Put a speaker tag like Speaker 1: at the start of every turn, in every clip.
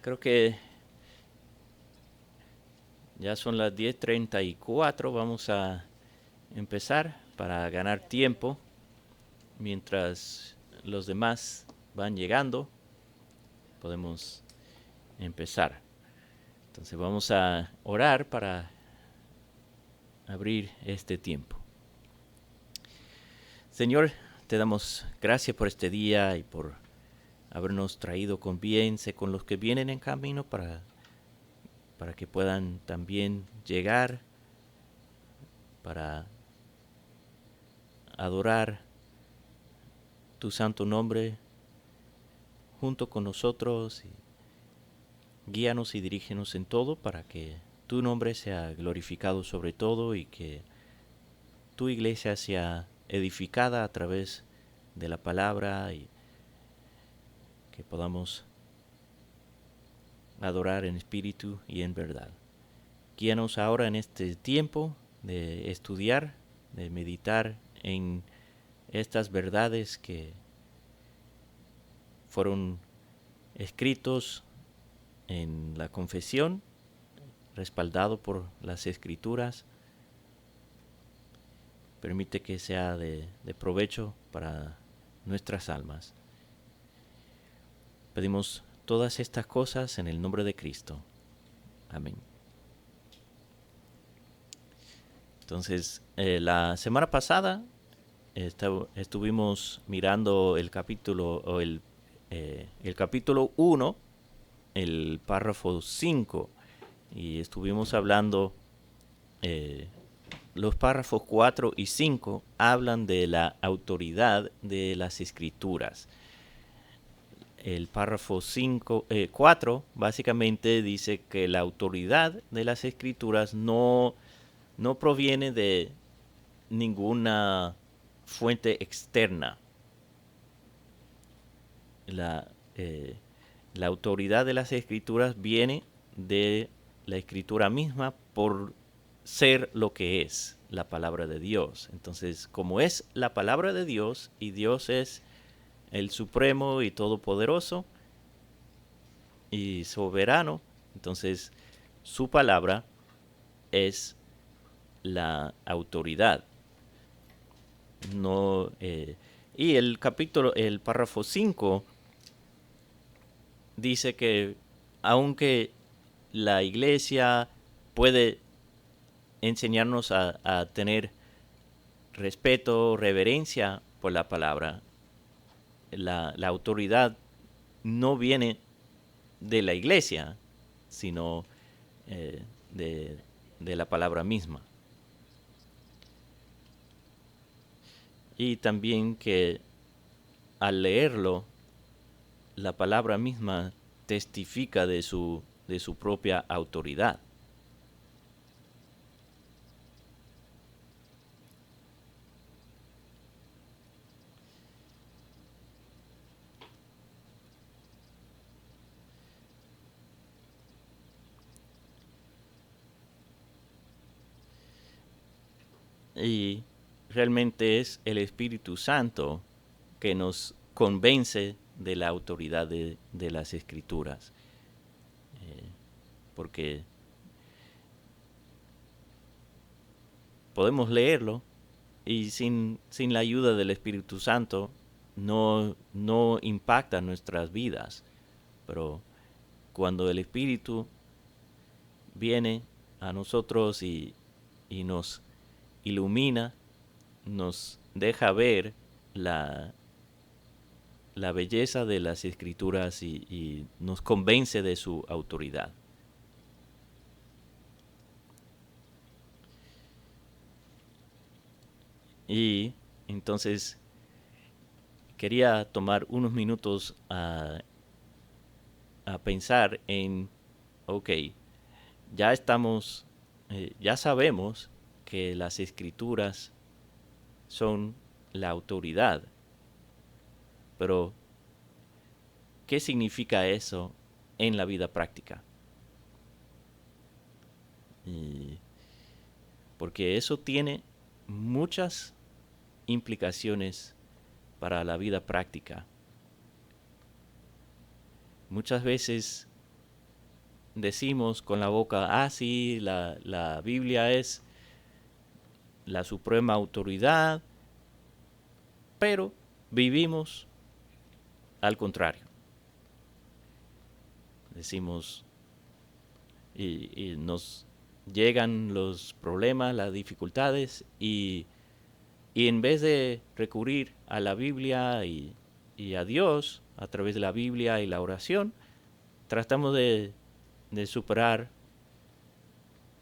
Speaker 1: Creo que ya son las 10:34. Vamos a empezar para ganar tiempo mientras los demás van llegando. Podemos empezar. Entonces vamos a orar para abrir este tiempo. Señor, te damos gracias por este día y por habernos traído con bien. Sé con los que vienen en camino para que puedan también llegar para adorar tu santo nombre junto con nosotros. Y guíanos y dirígenos en todo para que tu nombre sea glorificado sobre todo y que tu iglesia sea edificada a través de la palabra y que podamos adorar en espíritu y en verdad. Guíanos ahora en este tiempo de estudiar, de meditar en estas verdades que fueron escritos en la confesión, respaldado por las escrituras. Permite que sea de provecho para nuestras almas. Pedimos todas estas cosas en el nombre de Cristo. Amén. Entonces, la semana pasada estuvimos mirando el capítulo o el capítulo 1, el párrafo 5, y estuvimos hablando, los párrafos 4 y 5 hablan de la autoridad de las escrituras. El párrafo 4 básicamente dice que la autoridad de las escrituras no proviene de ninguna fuente externa. La autoridad de las escrituras viene de la escritura misma por ser lo que es la palabra de Dios. Entonces, como es la palabra de Dios y Dios es el supremo y todopoderoso y soberano, entonces su palabra es la autoridad. No, y el párrafo 5 dice que aunque la iglesia puede enseñarnos a tener respeto, reverencia por la palabra, la autoridad no viene de la iglesia, sino de la palabra misma. Y también que al leerlo, la palabra misma testifica de su propia autoridad. Y realmente es el Espíritu Santo que nos convence de la autoridad de las Escrituras. Porque podemos leerlo y sin la ayuda del Espíritu Santo no impacta nuestras vidas. Pero cuando el Espíritu viene a nosotros y nos ilumina, nos deja ver la belleza de las Escrituras y nos convence de su autoridad. Y entonces quería tomar unos minutos a pensar en, ok, ya ya sabemos que las Escrituras son la autoridad, pero ¿qué significa eso en la vida práctica? Porque eso tiene muchas implicaciones para la vida práctica. Muchas veces decimos con la boca, sí, la Biblia es la suprema autoridad, pero vivimos al contrario. Decimos, y nos llegan los problemas, las dificultades, y en vez de recurrir a la Biblia y a Dios a través de la Biblia y la oración, tratamos de superar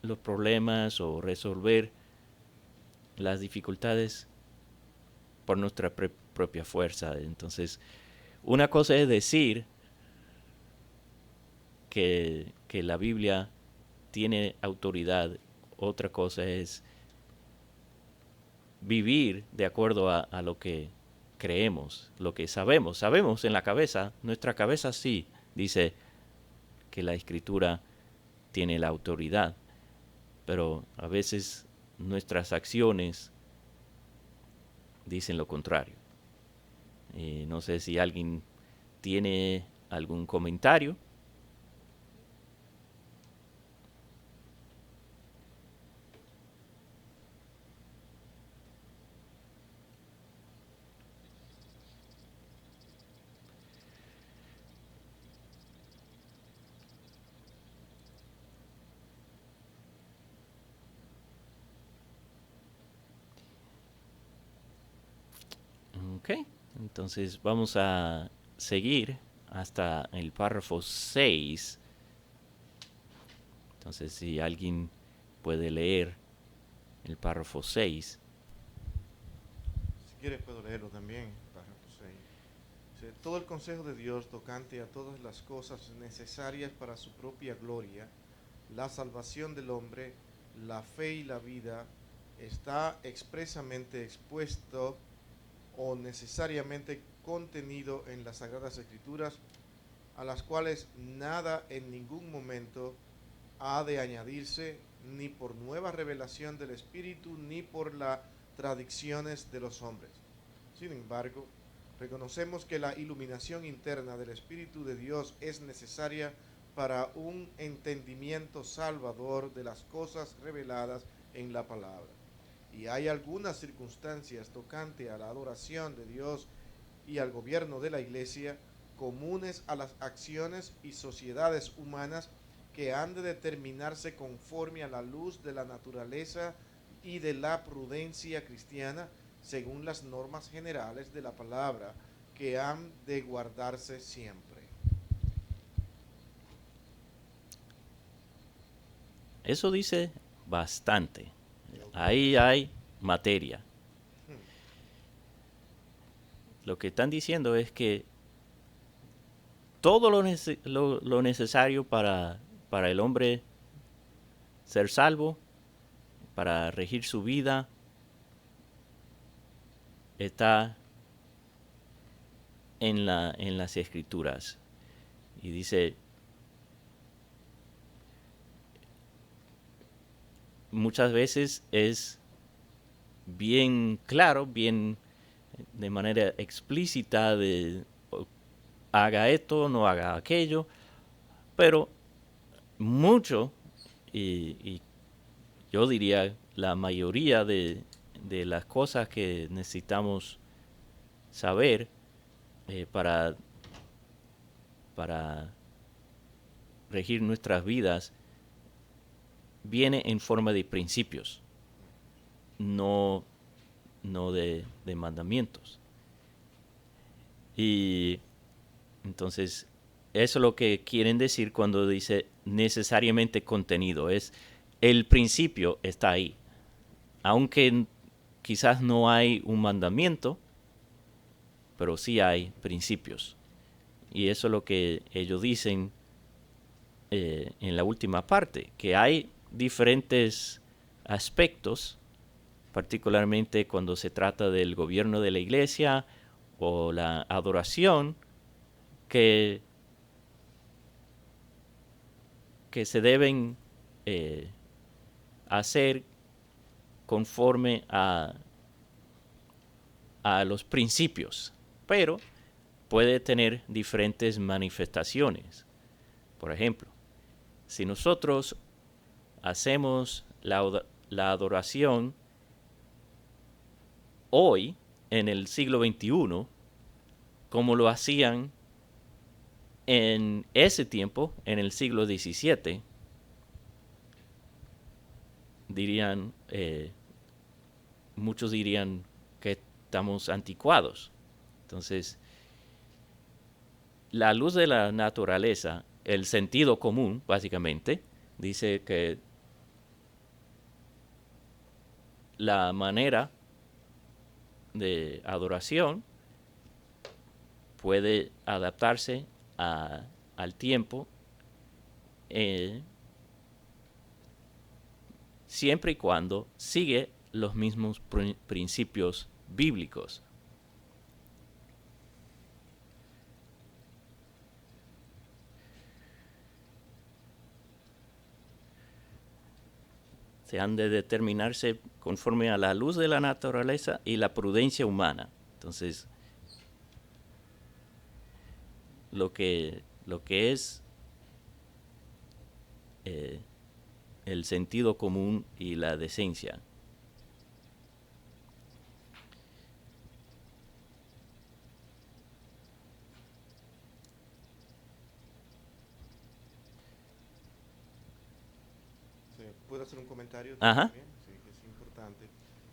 Speaker 1: los problemas o resolver las dificultades por nuestra propia fuerza. Entonces, una cosa es decir que la Biblia tiene autoridad, otra cosa es vivir de acuerdo a lo que creemos, lo que sabemos. Sabemos en la cabeza, nuestra cabeza sí dice que la Escritura tiene la autoridad, pero a veces nuestras acciones dicen lo contrario. No sé si alguien tiene algún comentario. Ok, entonces vamos a seguir hasta el párrafo 6. Entonces, si alguien puede leer el párrafo 6.
Speaker 2: Si quieres puedo leerlo también, párrafo 6. Dice, todo el consejo de Dios tocante a todas las cosas necesarias para su propia gloria, la salvación del hombre, la fe y la vida, está expresamente expuesto o necesariamente contenido en las Sagradas Escrituras, a las cuales nada en ningún momento ha de añadirse, ni por nueva revelación del Espíritu, ni por las tradiciones de los hombres. Sin embargo, reconocemos que la iluminación interna del Espíritu de Dios es necesaria para un entendimiento salvador de las cosas reveladas en la palabra. Y hay algunas circunstancias tocante a la adoración de Dios y al gobierno de la Iglesia comunes a las acciones y sociedades humanas que han de determinarse conforme a la luz de la naturaleza y de la prudencia cristiana, según las normas generales de la palabra, que han de guardarse siempre.
Speaker 1: Eso dice bastante. Ahí hay materia. Lo que están diciendo es que todo lo necesario para el hombre ser salvo, para regir su vida, está en las Escrituras. Y dice, muchas veces es bien claro, bien de manera explícita de haga esto, no haga aquello, pero mucho, y yo diría la mayoría de las cosas que necesitamos saber para regir nuestras vidas viene en forma de principios, no de mandamientos. Y entonces, eso es lo que quieren decir cuando dice necesariamente contenido. Es el principio está ahí. Aunque quizás no hay un mandamiento, pero sí hay principios. Y eso es lo que ellos dicen en la última parte, que hay diferentes aspectos, particularmente cuando se trata del gobierno de la iglesia o la adoración, que se deben hacer conforme a los principios, pero puede tener diferentes manifestaciones. Por ejemplo, si nosotros hacemos la adoración hoy, en el siglo XXI, como lo hacían en ese tiempo, en el siglo XVII, muchos dirían que estamos anticuados. Entonces, la luz de la naturaleza, el sentido común, básicamente, dice que la manera de adoración puede adaptarse al tiempo siempre y cuando sigue los mismos principios bíblicos. Se han de determinarse conforme a la luz de la naturaleza y la prudencia humana. Entonces, lo que es el sentido común y la decencia.
Speaker 2: ¿Puedo hacer un comentario
Speaker 1: Ajá.
Speaker 2: también? Sí, que es importante.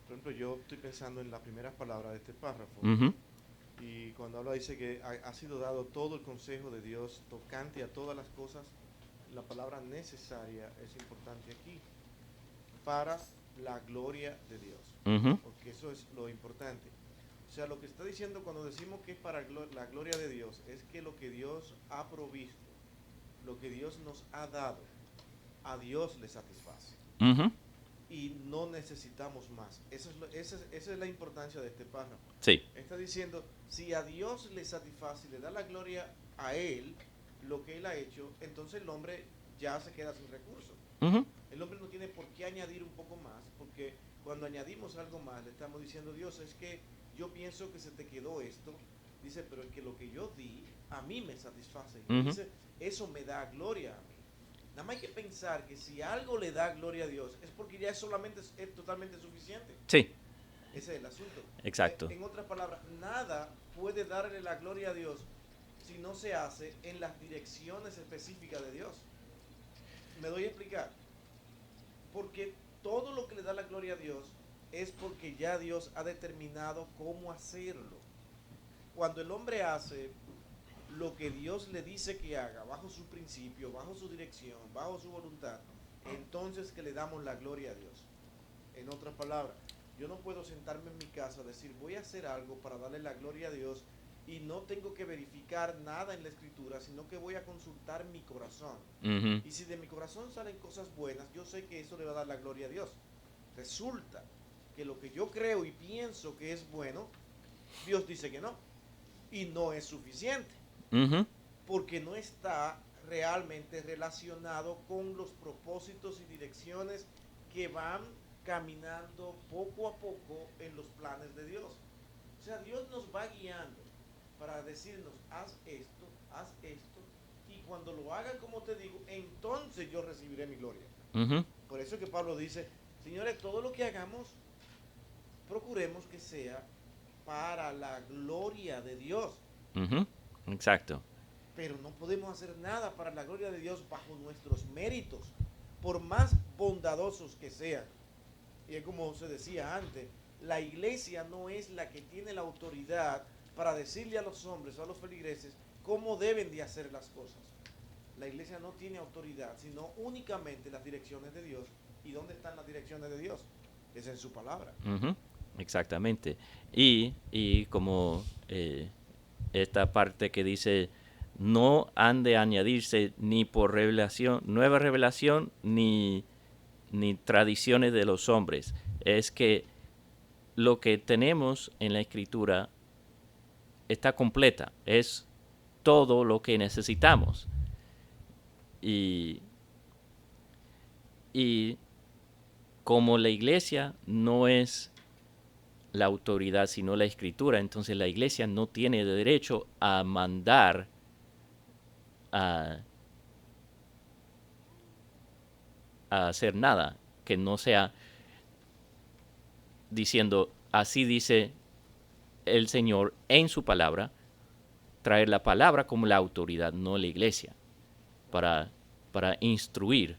Speaker 2: Por ejemplo, yo estoy pensando en las primeras palabras de este párrafo.
Speaker 1: Uh-huh.
Speaker 2: Y cuando habla dice que ha sido dado todo el consejo de Dios tocante a todas las cosas. La palabra necesaria es importante aquí para la gloria de Dios.
Speaker 1: Uh-huh.
Speaker 2: Porque eso es lo importante. O sea, lo que está diciendo cuando decimos que es para la gloria de Dios es que lo que Dios ha provisto, lo que Dios nos ha dado, a Dios le satisface.
Speaker 1: Uh-huh.
Speaker 2: Y no necesitamos más. Esa es la importancia de este párrafo.
Speaker 1: Sí.
Speaker 2: Está diciendo, si a Dios le satisface y le da la gloria a Él, lo que Él ha hecho, entonces el hombre ya se queda sin recursos.
Speaker 1: Uh-huh.
Speaker 2: El hombre no tiene por qué añadir un poco más, porque cuando añadimos algo más, le estamos diciendo, Dios, es que yo pienso que se te quedó esto. Dice, pero es que lo que yo di, a mí me satisface.
Speaker 1: Uh-huh.
Speaker 2: Dice, eso me da gloria a mí. Nada más hay que pensar que si algo le da gloria a Dios, es porque ya es totalmente suficiente.
Speaker 1: Sí.
Speaker 2: Ese es el asunto.
Speaker 1: Exacto.
Speaker 2: En otras palabras, nada puede darle la gloria a Dios si no se hace en las direcciones específicas de Dios. Me doy a explicar. Porque todo lo que le da la gloria a Dios es porque ya Dios ha determinado cómo hacerlo. Cuando el hombre hace lo que Dios le dice que haga, bajo su principio, bajo su dirección, bajo su voluntad, entonces que le damos la gloria a Dios. En otras palabras, yo no puedo sentarme en mi casa a decir, voy a hacer algo para darle la gloria a Dios y no tengo que verificar nada en la escritura, sino que voy a consultar mi corazón.
Speaker 1: Uh-huh.
Speaker 2: Y si de mi corazón salen cosas buenas, yo sé que eso le va a dar la gloria a Dios. Resulta que lo que yo creo y pienso que es bueno, Dios dice que no. Y no es suficiente.
Speaker 1: Uh-huh.
Speaker 2: Porque no está realmente relacionado con los propósitos y direcciones que van caminando poco a poco en los planes de Dios. O sea, Dios nos va guiando para decirnos, haz esto, y cuando lo haga como te digo, entonces yo recibiré mi gloria.
Speaker 1: Uh-huh.
Speaker 2: Por eso que Pablo dice, señores, todo lo que hagamos, procuremos que sea para la gloria de Dios.
Speaker 1: Uh-huh. Exacto.
Speaker 2: Pero no podemos hacer nada para la gloria de Dios bajo nuestros méritos, por más bondadosos que sean. Y es como se decía antes, la iglesia no es la que tiene la autoridad para decirle a los hombres o a los feligreses cómo deben de hacer las cosas. La iglesia no tiene autoridad, sino únicamente las direcciones de Dios. ¿Y dónde están las direcciones de Dios? Es en su palabra.
Speaker 1: Uh-huh. Exactamente. Y como esta parte que dice, no han de añadirse ni por revelación, nueva revelación, ni tradiciones de los hombres. Es que lo que tenemos en la Escritura está completa, es todo lo que necesitamos. Y como la iglesia no es la autoridad, sino la Escritura, entonces la iglesia no tiene derecho a mandar a hacer nada que no sea diciendo, así dice el Señor en su palabra, traer la palabra como la autoridad, no la iglesia, para instruir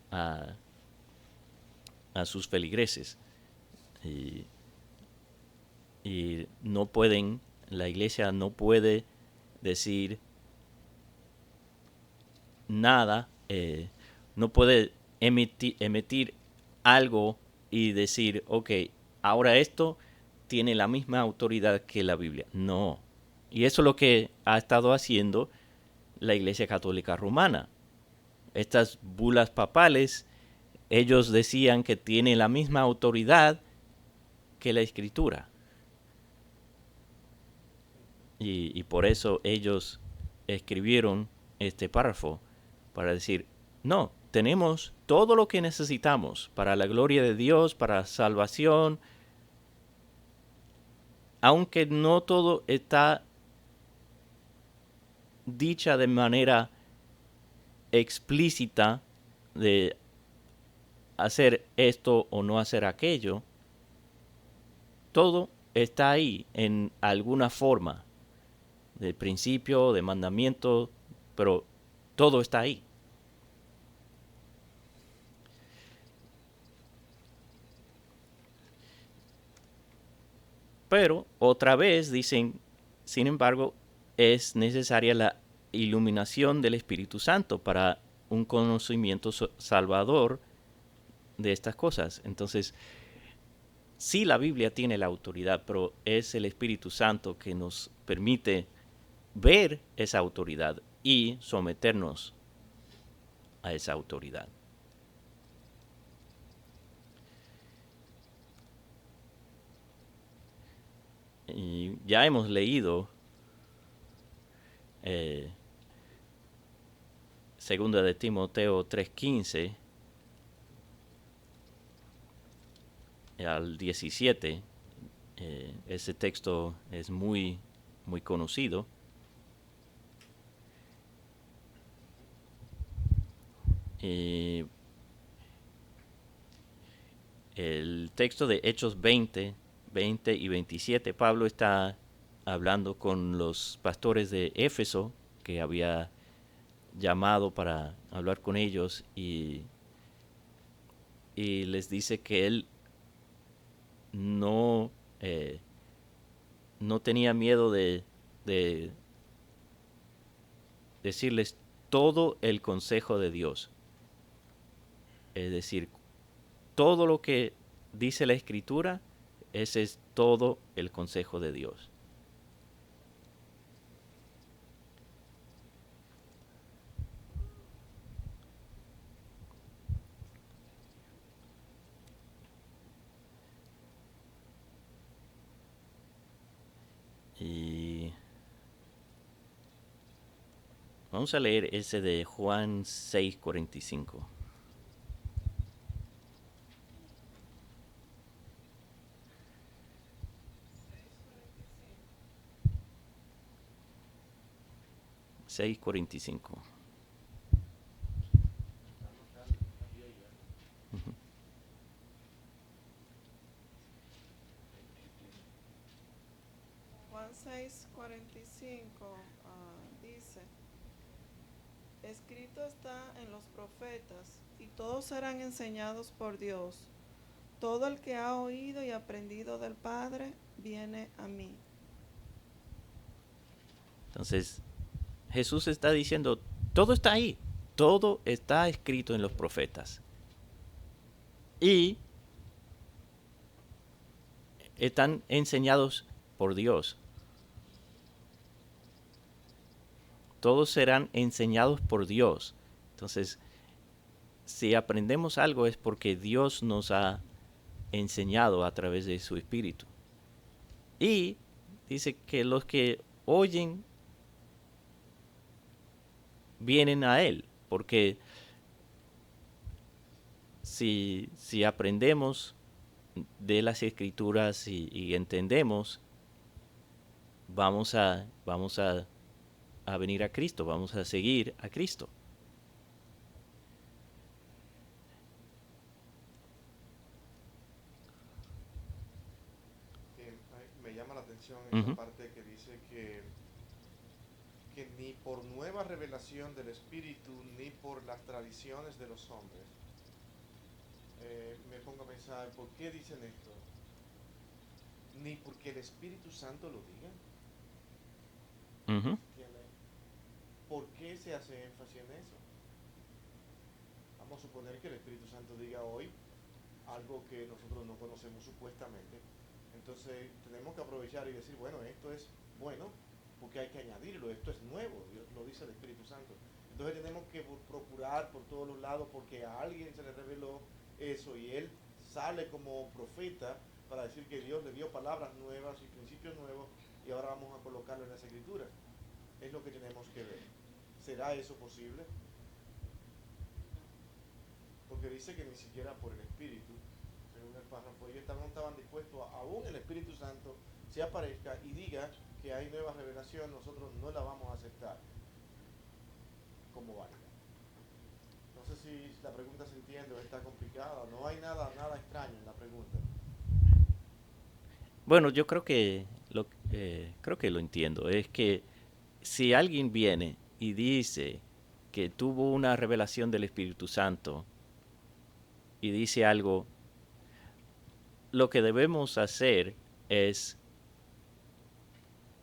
Speaker 1: a, a sus feligreses. Y no pueden, la iglesia no puede decir nada, no puede emitir algo y decir, ok, ahora esto tiene la misma autoridad que la Biblia. No. Y eso es lo que ha estado haciendo la Iglesia Católica Romana. Estas bulas papales, ellos decían que tiene la misma autoridad que la Escritura. Y por eso ellos escribieron este párrafo para decir, no, tenemos todo lo que necesitamos para la gloria de Dios, para salvación, aunque no todo está dicha de manera explícita de hacer esto o no hacer aquello, todo está ahí en alguna forma, de principio, de mandamiento, pero todo está ahí. Pero otra vez dicen, sin embargo, es necesaria la iluminación del Espíritu Santo para un conocimiento salvador de estas cosas. Entonces, sí, la Biblia tiene la autoridad, pero es el Espíritu Santo que nos permite ver esa autoridad y someternos a esa autoridad. Y ya hemos leído segunda de Timoteo 3:15 al 17. Ese texto es muy, muy conocido. El texto de Hechos 20 y 27, Pablo está hablando con los pastores de Éfeso, que había llamado para hablar con ellos, y les dice que él no tenía miedo de decirles todo el consejo de Dios. Es decir, todo lo que dice la Escritura, ese es todo el consejo de Dios. Y vamos a leer ese de Juan 6:45.
Speaker 3: Juan 6:45 dice, escrito está en los profetas, y todos serán enseñados por Dios. Todo el que ha oído y aprendido del Padre viene a mí.
Speaker 1: Entonces, Jesús está diciendo, todo está ahí, todo está escrito en los profetas. Y están enseñados por Dios. Todos serán enseñados por Dios. Entonces, si aprendemos algo es porque Dios nos ha enseñado a través de su Espíritu. Y dice que los que oyen vienen a Él, porque si aprendemos de las Escrituras y entendemos, vamos a venir a Cristo, vamos a seguir a Cristo.
Speaker 2: atención esa
Speaker 1: Ujú.
Speaker 2: parte que dice que ni por nueva revelación del Espíritu, ni por las tradiciones de los hombres. Me pongo a pensar, ¿por qué dicen esto? Ni porque el Espíritu Santo lo diga.
Speaker 1: Ujú.
Speaker 2: ¿Entienden? ¿Por qué se hace énfasis en eso? Vamos a suponer que el Espíritu Santo diga hoy algo que nosotros no conocemos supuestamente. Entonces tenemos que aprovechar y decir, bueno, esto es bueno porque hay que añadirlo, esto es nuevo, Dios lo dice el Espíritu Santo. Entonces tenemos que procurar por todos los lados porque a alguien se le reveló eso y él sale como profeta para decir que Dios le dio palabras nuevas y principios nuevos y ahora vamos a colocarlo en las escrituras. Es lo que tenemos que ver. ¿Será eso posible? Porque dice que ni siquiera por el Espíritu, según el párrafo, ellos no estaban dispuestos a, aún el Espíritu Santo se aparezca y diga que hay nueva revelación, nosotros no la vamos a aceptar como válida. No sé si la pregunta se entiende o está complicada, no hay nada extraño en la pregunta.
Speaker 1: Bueno, yo creo que lo entiendo. Es que si alguien viene y dice que tuvo una revelación del Espíritu Santo y dice algo, lo que debemos hacer es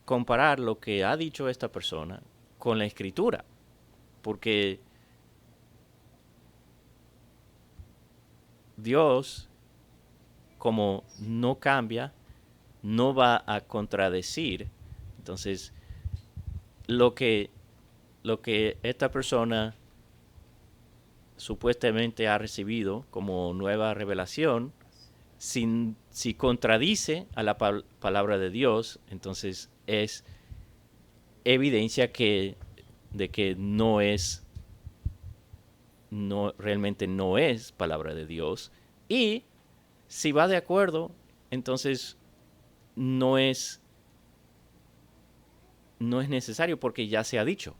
Speaker 1: comparar lo que ha dicho esta persona con la Escritura, porque Dios, como no cambia, no va a contradecir. Entonces, lo que, lo que esta persona supuestamente ha recibido como nueva revelación, si contradice a la palabra de Dios, entonces es evidencia de que realmente no es palabra de Dios. Y si va de acuerdo, entonces no es, no es necesario porque ya se ha dicho.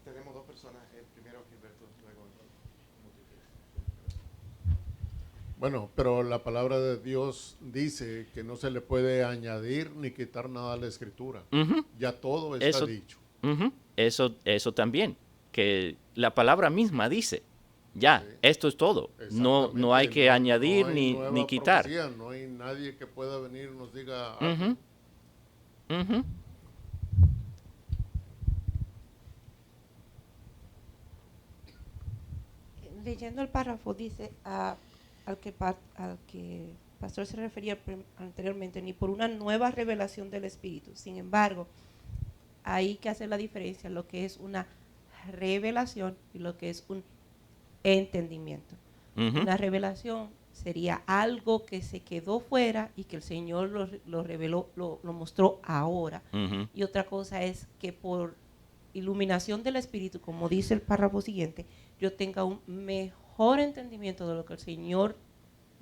Speaker 2: Tenemos dos personas, primero Gilberto, luego
Speaker 4: Bueno, pero la palabra de Dios dice que no se le puede añadir ni quitar nada a la escritura.
Speaker 1: Ujú.
Speaker 4: Ya todo está
Speaker 1: Eso,
Speaker 4: dicho.
Speaker 1: eso también, que la palabra misma dice, ya,
Speaker 4: Sí,
Speaker 1: esto es todo. No, no hay
Speaker 4: exactamente.
Speaker 1: que
Speaker 4: No
Speaker 1: añadir
Speaker 4: hay
Speaker 1: ni
Speaker 4: nueva
Speaker 1: quitar.
Speaker 4: profecía, no hay nadie que pueda venir y nos diga algo.
Speaker 1: Ujú, ujú.
Speaker 5: Leyendo el párrafo dice al que pastor se refería anteriormente, ni por una nueva revelación del Espíritu. Sin embargo, hay que hacer la diferencia lo que es una revelación y lo que es un entendimiento.
Speaker 1: Ujú.
Speaker 5: Una revelación sería algo que se quedó fuera y que el Señor lo reveló, lo mostró ahora.
Speaker 1: Ujú.
Speaker 5: Y otra cosa es que por iluminación del Espíritu, como dice el párrafo siguiente, yo tenga un mejor entendimiento de lo que el Señor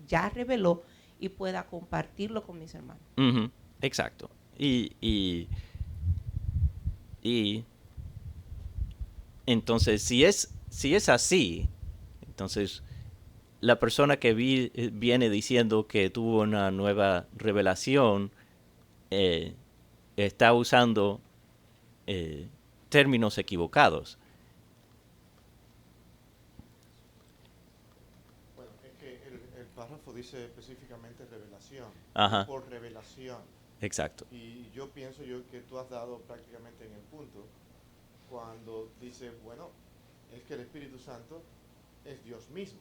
Speaker 5: ya reveló y pueda compartirlo con mis hermanos.
Speaker 1: Ujú. Exacto. Y entonces, si es así, entonces la persona que viene diciendo que tuvo una nueva revelación eh, está usando eh, términos equivocados.
Speaker 2: bueno, es que el párrafo dice específicamente revelación,
Speaker 1: Ajá,
Speaker 2: por revelación.
Speaker 1: exacto.
Speaker 2: Y yo pienso que tú has dado prácticamente en el punto cuando dice, bueno, es que el Espíritu Santo es Dios mismo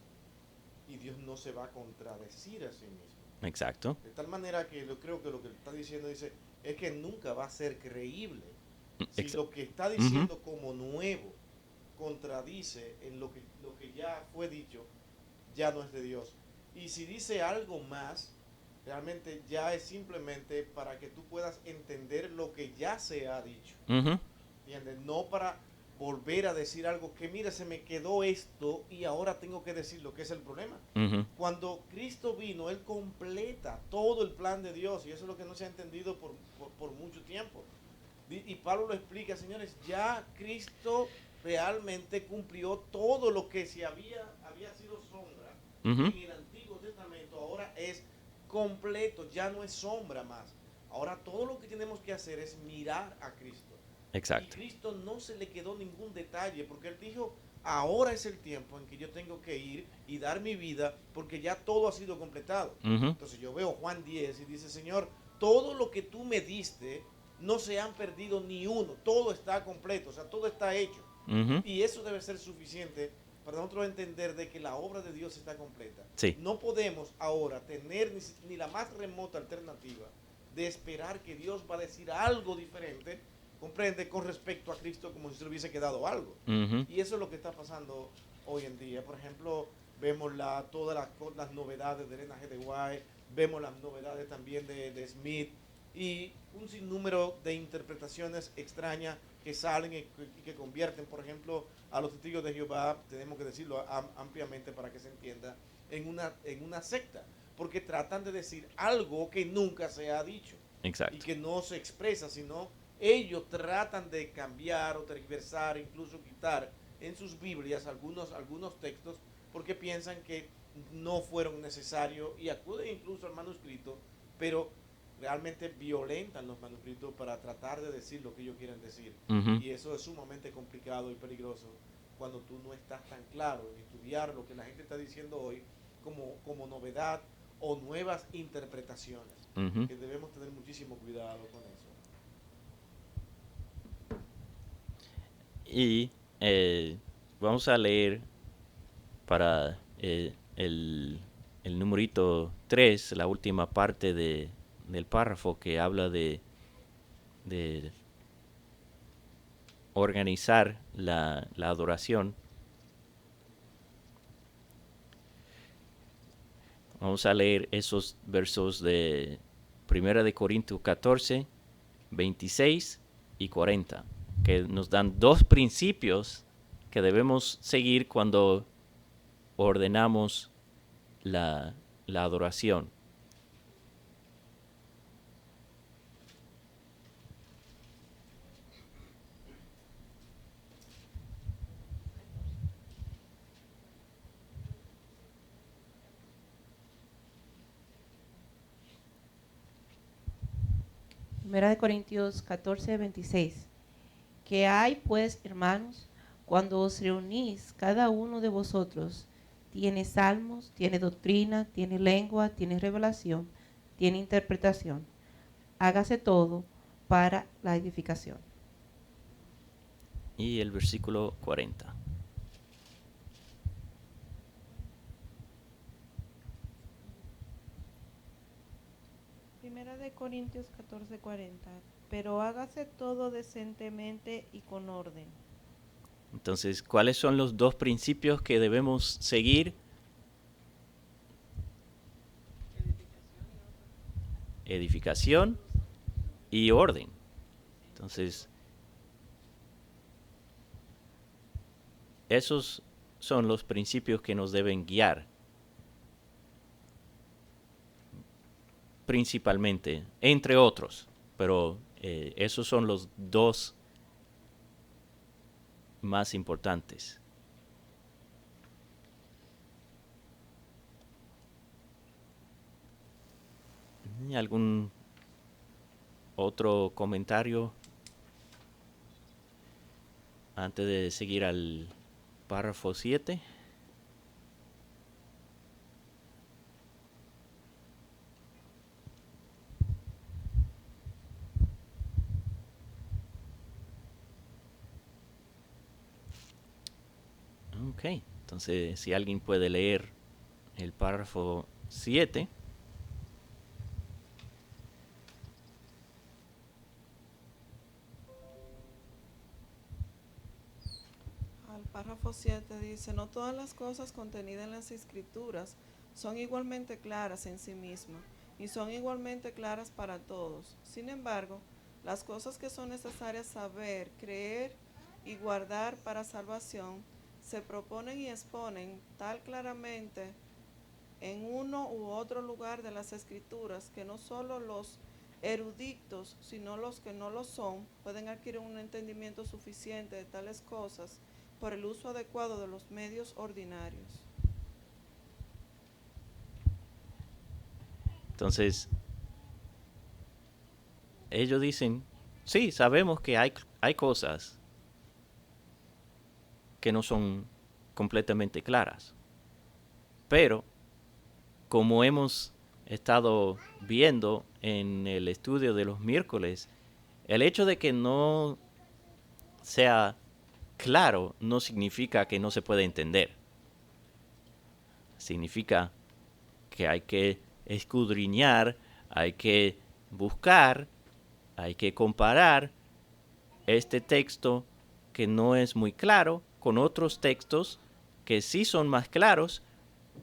Speaker 2: y Dios no se va a contradecir a sí mismo.
Speaker 1: Exacto.
Speaker 2: De tal manera que yo creo que lo que está diciendo dice es que nunca va a ser creíble si lo que está diciendo como nuevo contradice en lo que ya fue dicho, ya no es de Dios. Y si dice algo más, realmente ya es simplemente para que tú puedas entender lo que ya se ha dicho.
Speaker 1: Ujú.
Speaker 2: ¿Entiendes? No para volver a decir algo que mira, se me quedó esto y ahora tengo que decir lo que es el problema.
Speaker 1: Ujú.
Speaker 2: Cuando Cristo vino, Él completa todo el plan de Dios y eso es lo que no se ha entendido por mucho tiempo. Y Pablo lo explica, señores, ya Cristo realmente cumplió todo lo que se había sido sombra
Speaker 1: Ujú.
Speaker 2: en el Antiguo Testamento, ahora es completo, ya no es sombra más. Ahora todo lo que tenemos que hacer es mirar a Cristo.
Speaker 1: Exacto.
Speaker 2: Y Cristo no se le quedó ningún detalle, porque Él dijo, ahora es el tiempo en que yo tengo que ir y dar mi vida, porque ya todo ha sido completado.
Speaker 1: Ujú.
Speaker 2: Entonces yo veo Juan 10 y dice, Señor, todo lo que tú me diste, no se han perdido ni uno, todo está completo, o sea, todo está hecho.
Speaker 1: Ujú.
Speaker 2: Y eso debe ser suficiente para nosotros entender de que la obra de Dios está completa.
Speaker 1: Sí.
Speaker 2: No podemos ahora tener ni la más remota alternativa de esperar que Dios va a decir algo diferente, comprende, con respecto a Cristo, como si se le hubiese quedado algo.
Speaker 1: Ujú.
Speaker 2: Y eso es lo que está pasando hoy en día. Por ejemplo, vemos todas las novedades de Elena G. de White, vemos las novedades también de Smith, y un sinnúmero de interpretaciones extrañas que salen y que convierten, por ejemplo, a los testigos de Jehová, tenemos que decirlo ampliamente para que se entienda, en una secta, porque tratan de decir algo que nunca se ha dicho y
Speaker 1: Exacto.
Speaker 2: que no se expresa, sino ellos tratan de cambiar o tergiversar, incluso quitar en sus Biblias algunos textos, porque piensan que no fueron necesarios y acuden incluso al manuscrito, pero realmente violentan los manuscritos para tratar de decir lo que ellos quieren decir.
Speaker 1: Ujú.
Speaker 2: Y eso es sumamente complicado y peligroso cuando tú no estás tan claro en estudiar lo que la gente está diciendo hoy como novedad o nuevas interpretaciones,
Speaker 1: Ujú.
Speaker 2: que debemos tener muchísimo cuidado con eso.
Speaker 1: Y vamos a leer para el numerito 3, la última parte del párrafo que habla de organizar la adoración. Vamos a leer esos versos de 1 de Corintios 14, 26 y 40, que nos dan dos principios que debemos seguir cuando ordenamos la adoración.
Speaker 5: Primera de Corintios 14, 26. ¿Qué hay pues, hermanos, cuando os reunís, cada uno de vosotros tiene salmos, tiene doctrina, tiene lengua, tiene revelación, tiene interpretación? Hágase todo para la edificación.
Speaker 1: Y el versículo 40.
Speaker 3: Primera de Corintios 14:40. Pero hágase todo decentemente y con orden.
Speaker 1: Entonces, ¿cuáles son los dos principios que debemos seguir? Edificación y orden. Entonces, esos son los principios que nos deben guiar. Principalmente, entre otros, pero esos son los dos más importantes. ¿Algún otro comentario antes de seguir al párrafo 7? Ok, entonces si alguien puede leer el párrafo 7.
Speaker 3: Al párrafo 7 dice, no todas las cosas contenidas en las escrituras son igualmente claras en sí mismas, ni son igualmente claras para todos. Sin embargo, las cosas que son necesarias saber, creer y guardar para salvación, se proponen y exponen tal claramente en uno u otro lugar de las escrituras que no solo los eruditos, sino los que no lo son, pueden adquirir un entendimiento suficiente de tales cosas por el uso adecuado de los medios ordinarios.
Speaker 1: Entonces, ellos dicen, sí, sabemos que hay cosas que no son completamente claras, pero como hemos estado viendo en el estudio de los miércoles, el hecho de que no sea claro no significa que no se puede entender. Significa que hay que escudriñar, hay que buscar, hay que comparar este texto que no es muy claro con otros textos que sí son más claros,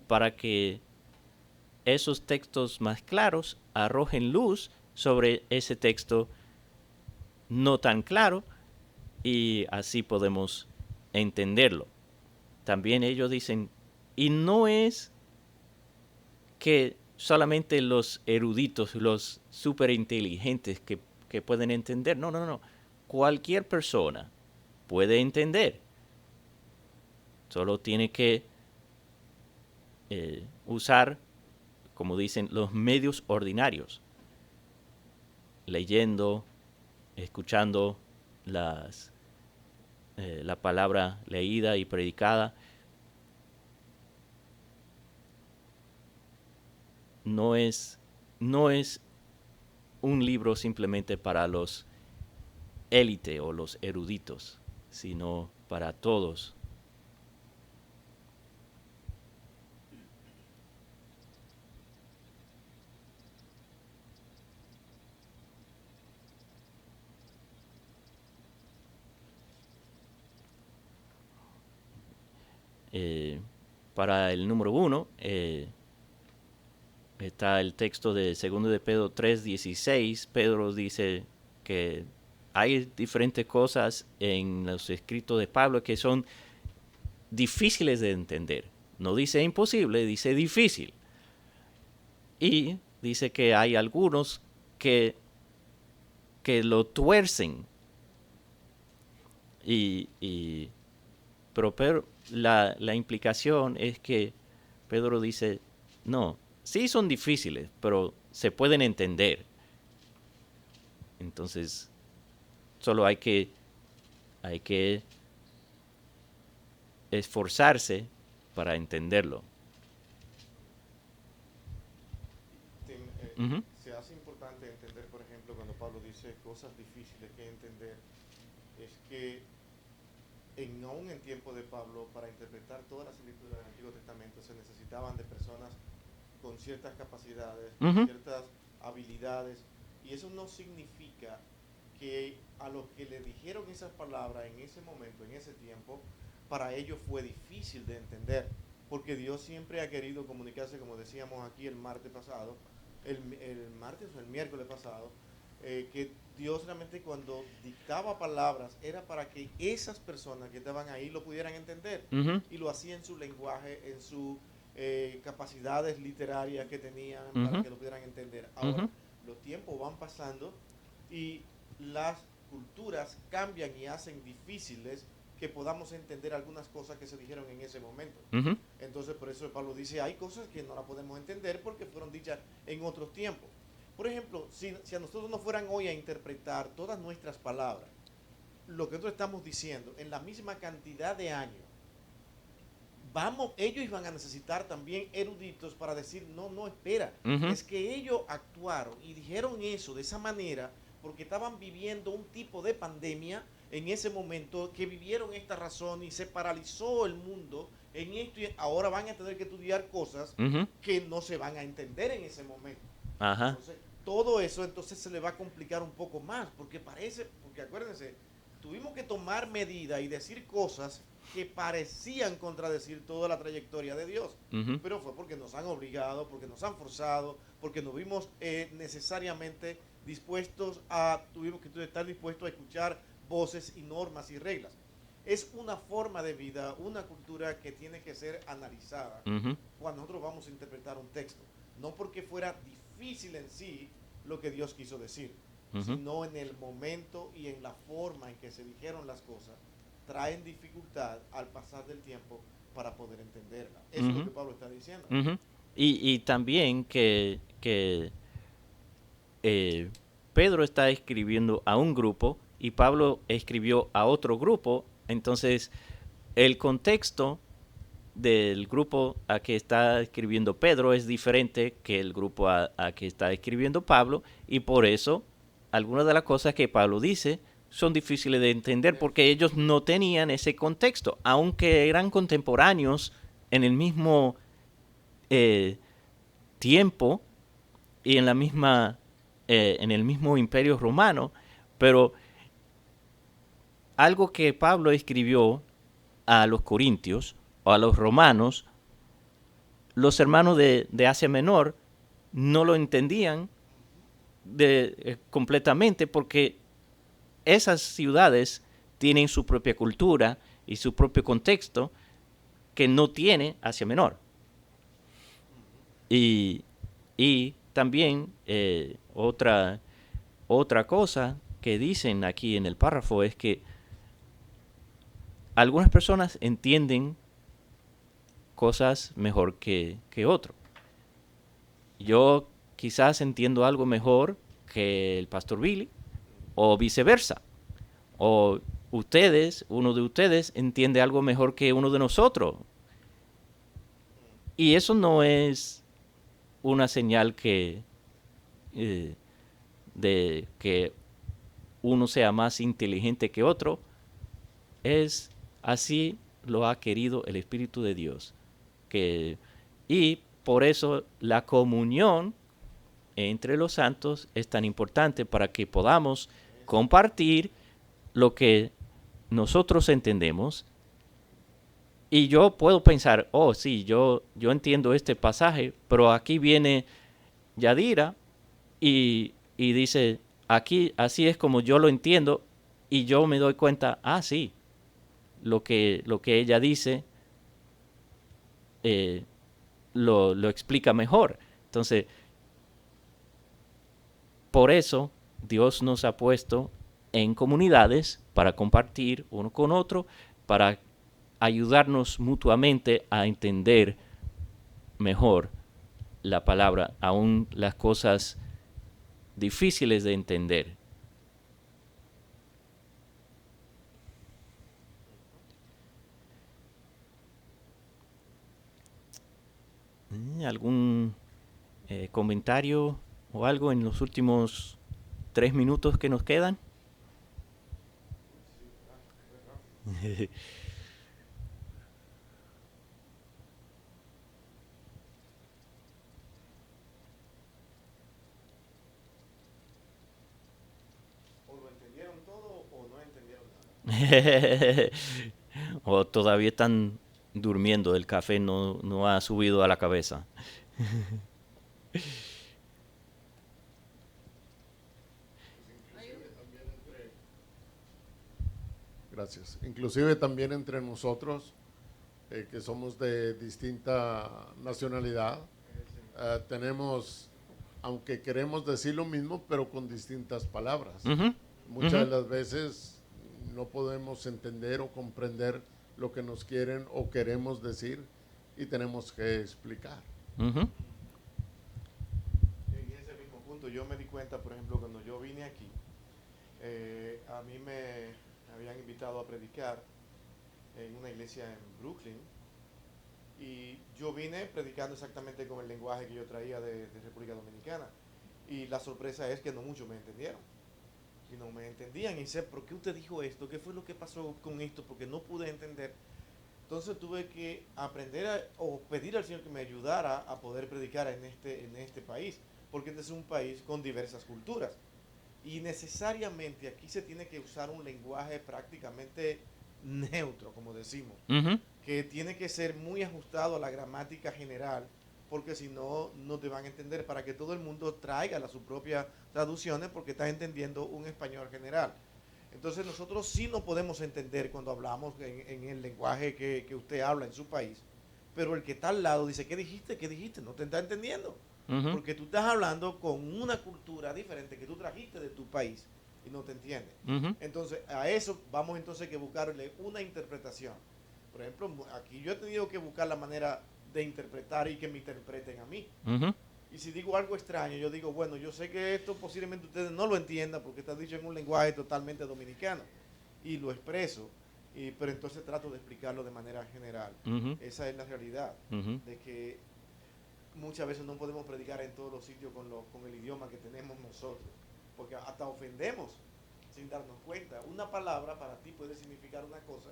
Speaker 1: para que esos textos más claros arrojen luz sobre ese texto no tan claro, y así podemos entenderlo. También ellos dicen, y no es que solamente los eruditos, los superinteligentes que pueden entender. No, no, no. Cualquier persona puede entender. Solo tiene que usar, como dicen, los medios ordinarios. Leyendo, escuchando la palabra leída y predicada. No es un libro simplemente para los élite o los eruditos, sino para todos. Para el número 1, está el texto de 2 de Pedro 3:16. Pedro dice que hay diferentes cosas en los escritos de Pablo que son difíciles de entender. No dice imposible, dice difícil. Y dice que hay algunos que lo tuercen. Pero la implicación es que Pedro dice, no, sí son difíciles, pero se pueden entender. Entonces, solo hay que esforzarse para entenderlo.
Speaker 2: Tim, se hace importante entender, por ejemplo, cuando Pablo dice cosas difíciles que entender, es que aún en tiempo de Pablo, para interpretar todas las escrituras del Antiguo Testamento, se necesitaban de personas con ciertas capacidades, con ciertas habilidades, y eso no significa que a los que le dijeron esas palabras en ese momento, en ese tiempo, para ellos fue difícil de entender, porque Dios siempre ha querido comunicarse, como decíamos aquí el martes pasado, el martes o el miércoles pasado, que Dios realmente cuando dictaba palabras era para que esas personas que estaban ahí lo pudieran entender, y lo hacía en su lenguaje, en sus capacidades literarias que tenían, para que lo pudieran entender. Ahora, los tiempos van pasando y las culturas cambian y hacen difíciles que podamos entender algunas cosas que se dijeron en ese momento. Entonces, por eso Pablo dice, hay cosas que no las podemos entender porque fueron dichas en otros tiempos. Por ejemplo, si a nosotros nos fueran hoy a interpretar todas nuestras palabras, lo que nosotros estamos diciendo, en la misma cantidad de años, ellos van a necesitar también eruditos para decir, no, espera, es que ellos actuaron y dijeron eso de esa manera porque estaban viviendo un tipo de pandemia en ese momento, que vivieron esta razón y se paralizó el mundo en esto, y ahora van a tener que estudiar cosas que no se van a entender en ese momento. Entonces, todo eso entonces se le va a complicar un poco más, porque acuérdense, tuvimos que tomar medidas y decir cosas que parecían contradecir toda la trayectoria de Dios, pero fue porque nos han obligado, porque nos han forzado, porque nos vimos necesariamente tuvimos que estar dispuestos a escuchar voces y normas y reglas. Es una forma de vida, una cultura que tiene que ser analizada cuando nosotros vamos a interpretar un texto, no porque fuera difícil en sí lo que Dios quiso decir, sino en el momento y en la forma en que se dijeron las cosas, traen dificultad al pasar del tiempo para poder entenderla. Eso es lo que Pablo está diciendo.
Speaker 1: Y también que Pedro está escribiendo a un grupo y Pablo escribió a otro grupo. Entonces, el contexto del grupo a que está escribiendo Pedro es diferente que el grupo a que está escribiendo Pablo, y por eso algunas de las cosas que Pablo dice son difíciles de entender porque ellos no tenían ese contexto, aunque eran contemporáneos en el mismo tiempo y en la misma en el mismo imperio romano, pero algo que Pablo escribió a los corintios o a los romanos, los hermanos de Asia Menor no lo entendían completamente porque esas ciudades tienen su propia cultura y su propio contexto que no tiene Asia Menor. Y también otra cosa que dicen aquí en el párrafo es que algunas personas entienden cosas mejor que otros. Yo quizás entiendo algo mejor que el pastor Billy, o viceversa. O uno de ustedes entiende algo mejor que uno de nosotros. Y eso no es una señal de que uno sea más inteligente que otro. Es así lo ha querido el Espíritu de Dios. Y por eso la comunión entre los santos es tan importante, para que podamos compartir lo que nosotros entendemos. Y yo puedo pensar, oh sí, yo entiendo este pasaje, pero aquí viene Yadira y dice, aquí así es como yo lo entiendo, y yo me doy cuenta, sí, lo que ella dice lo explica mejor. Entonces, por eso Dios nos ha puesto en comunidades para compartir uno con otro, para ayudarnos mutuamente a entender mejor la palabra, aún las cosas difíciles de entender. ¿Algún comentario o algo en los últimos 3 minutos que nos quedan?
Speaker 2: ¿O lo entendieron todo o no entendieron nada?
Speaker 1: O todavía están durmiendo, el café no ha subido a la cabeza.
Speaker 4: Gracias. Inclusive también entre nosotros, que somos de distinta nacionalidad, tenemos, aunque queremos decir lo mismo, pero con distintas palabras. Muchas de las veces no podemos entender o comprender lo que nos quieren o queremos decir, y tenemos que explicar.
Speaker 2: En ese mismo punto, yo me di cuenta, por ejemplo, cuando yo vine aquí, a mí me habían invitado a predicar en una iglesia en Brooklyn, y yo vine predicando exactamente con el lenguaje que yo traía de República Dominicana, y la sorpresa es que no muchos me entendieron, y no me entendían, y dice, ¿por qué usted dijo esto? ¿Qué fue lo que pasó con esto? Porque no pude entender. Entonces tuve que aprender o pedir al Señor que me ayudara a poder predicar en este país, porque este es un país con diversas culturas. Y necesariamente aquí se tiene que usar un lenguaje prácticamente neutro, como decimos, que tiene que ser muy ajustado a la gramática general, porque si no, no te van a entender, para que todo el mundo traiga sus propias traducciones, porque estás entendiendo un español general. Entonces nosotros sí no podemos entender cuando hablamos en el lenguaje que usted habla en su país, pero el que está al lado dice, ¿qué dijiste? ¿Qué dijiste? No te está entendiendo. Porque tú estás hablando con una cultura diferente que tú trajiste de tu país y no te entiende. Entonces, a eso vamos entonces que buscarle una interpretación. Por ejemplo, aquí yo he tenido que buscar la manera de interpretar y que me interpreten a mí.
Speaker 1: Ujú.
Speaker 2: Y si digo algo extraño, yo digo, bueno, yo sé que esto posiblemente ustedes no lo entiendan porque está dicho en un lenguaje totalmente dominicano y lo expreso, pero entonces trato de explicarlo de manera general.
Speaker 1: Ujú.
Speaker 2: Esa es la realidad,
Speaker 1: Ujú.
Speaker 2: de que muchas veces no podemos predicar en todos los sitios con el idioma que tenemos nosotros, porque hasta ofendemos sin darnos cuenta. Una palabra para ti puede significar una cosa,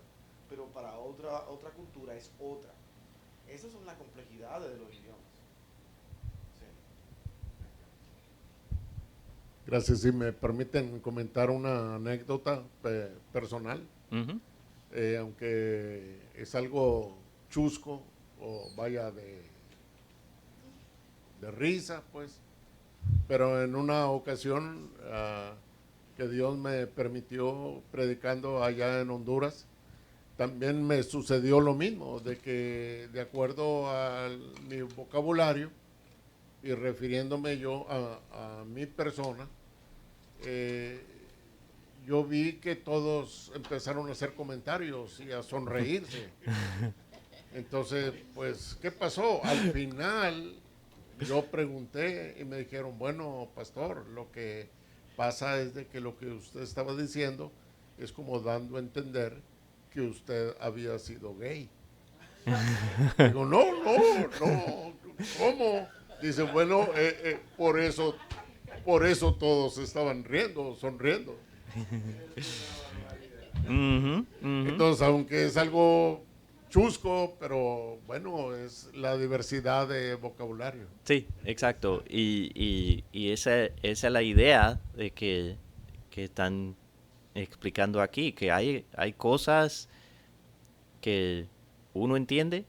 Speaker 2: pero para otra cultura es otra. Esas son las complejidades de los idiomas. Sí.
Speaker 4: Gracias. Si me permiten comentar una anécdota personal,
Speaker 1: Ujú.
Speaker 4: aunque es algo chusco o vaya de risa, pues, pero en una ocasión que Dios me permitió predicando allá en Honduras, también me sucedió lo mismo, de que de acuerdo a mi vocabulario y refiriéndome yo a mi persona, yo vi que todos empezaron a hacer comentarios y a sonreírse. Entonces, pues, ¿qué pasó? Al final yo pregunté y me dijeron, bueno, pastor, lo que pasa es de que lo que usted estaba diciendo es como dando a entender que usted había sido gay. Digo, no, ¿cómo? Dice, bueno, por eso todos estaban riendo, sonriendo.
Speaker 1: Ujú. Ujú.
Speaker 4: Entonces, aunque es algo chusco, pero bueno, es la diversidad de vocabulario.
Speaker 1: Sí, exacto. Y esa es la idea de que están explicando aquí, que hay cosas que uno entiende,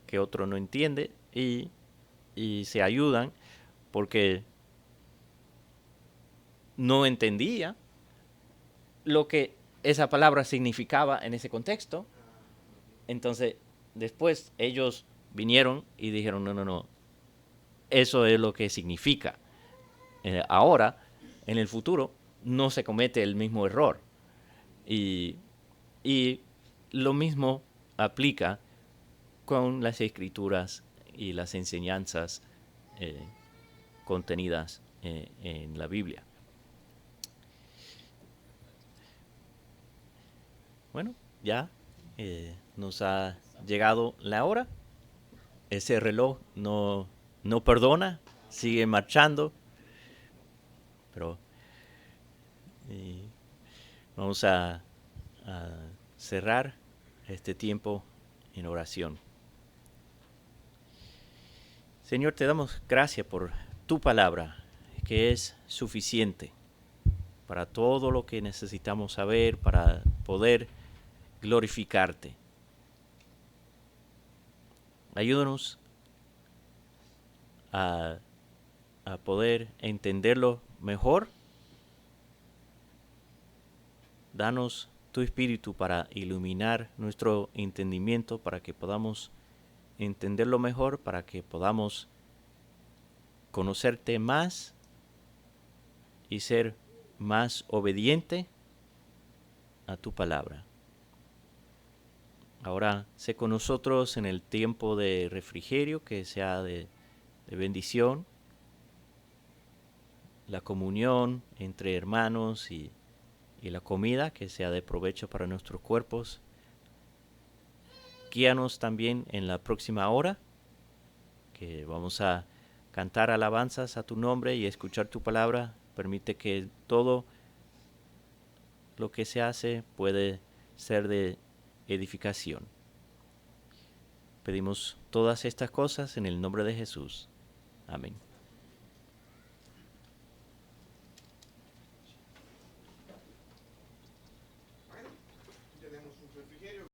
Speaker 1: que otro no entiende, y se ayudan porque no entendía lo que esa palabra significaba en ese contexto. Entonces, después ellos vinieron y dijeron, no, eso es lo que significa. Ahora, en el futuro, no se comete el mismo error. Y, y lo mismo aplica con las escrituras y las enseñanzas contenidas en la Biblia. Bueno, ya nos ha llegado la hora. Ese reloj no perdona, sigue marchando, pero vamos a cerrar este tiempo en oración. Señor, te damos gracias por tu palabra, que es suficiente para todo lo que necesitamos saber, para poder glorificarte. Ayúdanos a poder entenderlo mejor. Danos tu espíritu para iluminar nuestro entendimiento, para que podamos entenderlo mejor, para que podamos conocerte más y ser más obediente a tu palabra. Ahora sé con nosotros en el tiempo de refrigerio, que sea de bendición, la comunión entre hermanos y la comida, que sea de provecho para nuestros cuerpos. Guíanos también en la próxima hora, que vamos a cantar alabanzas a tu nombre y escuchar tu palabra. Permite que todo lo que se hace puede ser de edificación. Pedimos todas estas cosas en el nombre de Jesús. Amén.